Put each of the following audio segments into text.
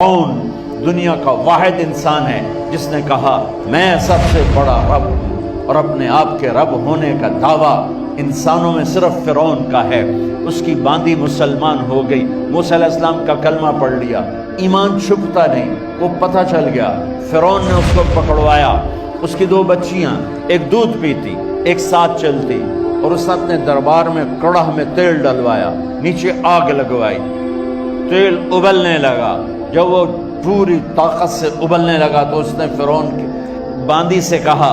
कौन दुनिया का वाहिद इंसान है जिसने कहा मैं सबसे बड़ा रब हूँ और अपने आप के रब होने का दावा इंसानों में सिर्फ फिरौन का है। उसकी बांदी मुसलमान हो गई, मूसा अलैहिस्सलाम का कलमा पढ़ लिया, ईमान छुपता नहीं, वो पता चल गया। फिरौन ने उसको पकड़वाया, उसकी दो बच्चियां एक दूध पीती एक साथ चलती, और उसने अपने दरबार में कड़ाह में तेल डलवाया, नीचे आग लगवाई, तेल उबलने लगा। जब वो पूरी ताकत से उबलने लगा तो उसने फिरौन की बांदी से कहा,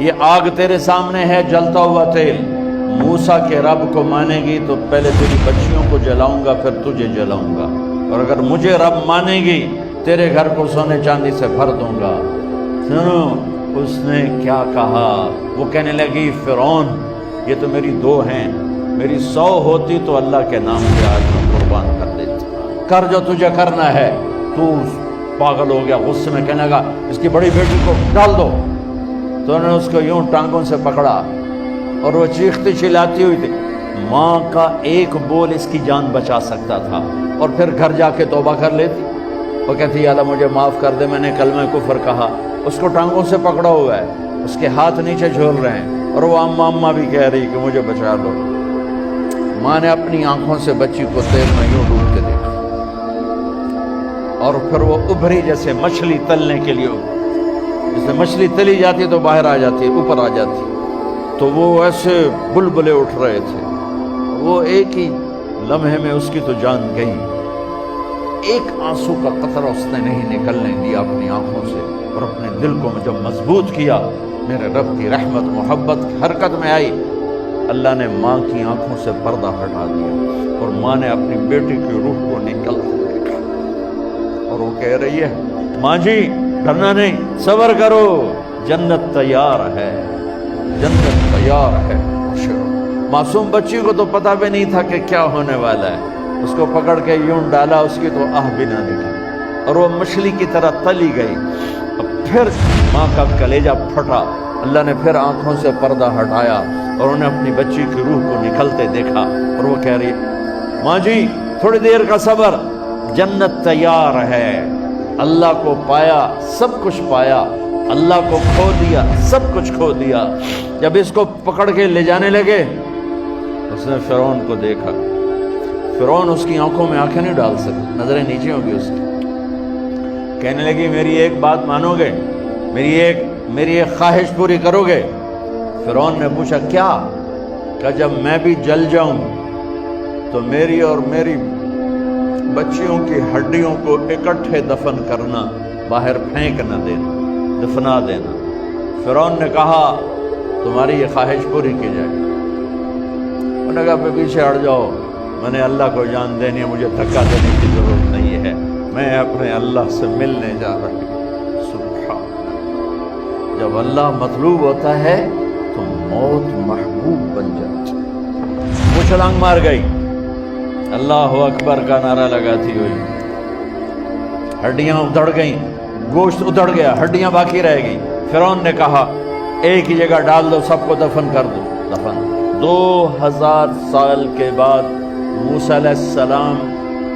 ये आग तेरे सामने है, जलता हुआ तेल, मूसा के रब को मानेगी तो पहले तेरी बच्चियों को जलाऊंगा फिर तुझे जलाऊंगा, और अगर मुझे रब मानेगी तेरे घर को सोने चांदी से भर दूंगा। सुनो उसने क्या कहा, वो कहने लगी फिरौन ये तो मेरी दो हैं, मेरी 100 होती तो अल्लाह के नाम पे आज मैं कुर्बान कर देती। कर जो तुझे करना है। तू पागल हो गया, गुस्से में कहने लगा इसकी बड़ी बेटी को डाल दो। तो उन्होंने उसको यूं टांगों से पकड़ा और वो चीखती चिल्लाती हुई थी। माँ का एक बोल इसकी जान बचा सकता था, और फिर घर जाके तौबा कर लेती। वो कहती अल्लाह मुझे माफ़ कर दे, मैंने कलमे कुफर कहा। उसको टांगों से पकड़ा हुआ है, उसके हाथ नीचे झूल रहे हैं, और वो अम्मा अम्मा भी कह रही कि मुझे बचा लो। माँ ने अपनी आंखों से बच्ची को तेल में यूं डूब के देखा, और फिर वो उभरी जैसे मछली तलने के लिए, जैसे मछली तली जाती तो बाहर आ जाती, ऊपर आ जाती, तो वो ऐसे बुलबुले उठ रहे थे। वो एक ही लम्हे में उसकी तो जान गई। एक आंसू का कतरा उसने नहीं निकलने दिया अपनी आंखों से, और अपने दिल को जब मजबूत किया, मेरे रब की रहमत मोहब्बत हरकत में आई। अल्लाह ने माँ की आंखों से पर्दा हटा दिया, और माँ ने अपनी बेटी की रूह को निकलते देखा, और वो कह रही है माँ जी डरना नहीं, सब्र करो, जन्नत तैयार है, जन्नत तैयार है। मासूम बच्ची को तो पता भी नहीं था कि क्या होने वाला है। उसको पकड़ के यूं डाला, उसकी तो आह भी ना निकली, और वो मछली की तरह तली गई। अब फिर माँ का कलेजा फटा। अल्लाह ने फिर आंखों से पर्दा हटाया, और उन्हें अपनी बच्ची की रूह को निकलते देखा, और वो कह रही है माँ जी थोड़ी देर का सब्र, जन्नत तैयार है। अल्लाह को पाया, सब कुछ पाया, अल्लाह को खो दिया, सब कुछ खो दिया। जब इसको पकड़ के ले जाने लगे, उसने फिरौन को देखा। फिरौन उसकी आंखों में आंखें नहीं डाल सके, नजरें नीचे होगी उसकी। कहने लगी मेरी एक बात मानोगे, मेरी एक ख्वाहिश पूरी करोगे? फिरौन ने पूछा क्या? कि जब मैं भी जल जाऊं तो मेरी और मेरी बच्चियों की हड्डियों को इकट्ठे दफन करना, बाहर फेंक न देना, दफना देना। फिरौन ने कहा तुम्हारी ये ख्वाहिश पूरी की जाएगी। उन्होंने कहा पीछे हट जाओ, मैंने अल्लाह को जान देनी है, मुझे धक्का देने की जरूरत नहीं है, मैं अपने अल्लाह से मिलने जा रही हूँ। सुभान अल्लाह, जब अल्लाह मतलूब होता है तो मौत महबूब बन जाती। वो छलांग मार गई, अल्लाह अकबर का नारा लगाती हुई। हड्डियां उधड़ गई, गोश्त उधड़ गया, हड्डियां बाकी रह गई। फिरौन ने कहा एक ही जगह डाल दो, सबको दफन कर दो। दफन 2000 साल के बाद, मूसा अलैहिस्सलाम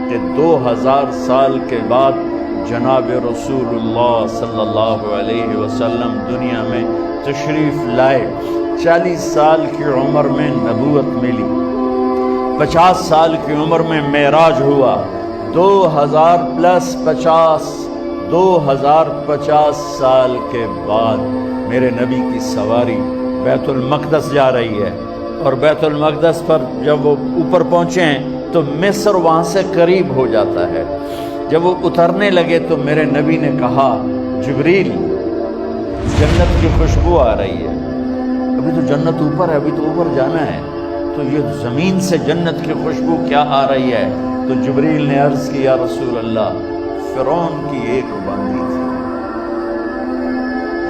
के 2000 साल के बाद जनाब रसूलुल्लाह सल्लल्लाहु अलैहि वसल्लम दुनिया में तशरीफ लाए। 40 साल की उम्र में नबूवत मिली, 50 साल की उम्र में मेराज हुआ, 2050 साल के बाद मेरे नबी की सवारी बैतुल मक़दस जा रही है। और बैतुल मक़दस पर जब वो ऊपर पहुँचे हैं तो मिस्र वहाँ से करीब हो जाता है। जब वो उतरने लगे तो मेरे नबी ने कहा जिब्रील जन्नत की खुशबू आ रही है। अभी तो जन्नत ऊपर है, अभी तो ऊपर जाना है, तो ये ज़मीन से जन्नत की खुशबू क्या आ रही है? तो जिब्रील ने अर्ज़ किया रसूल अल्लाह, फिरौन की एक बांदी थी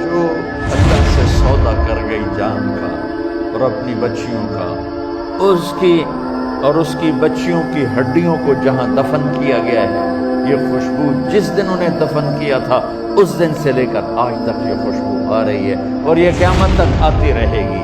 जो अल्लाह से सौदा कर गई जान का और अपनी बच्चियों का, उसकी बच्चियों की हड्डियों को जहाँ दफन किया गया है, ये खुशबू जिस दिन उन्हें दफन किया था उस दिन से लेकर आज तक ये खुशबू आ रही है, और ये क़यामत तक आती रहेगी।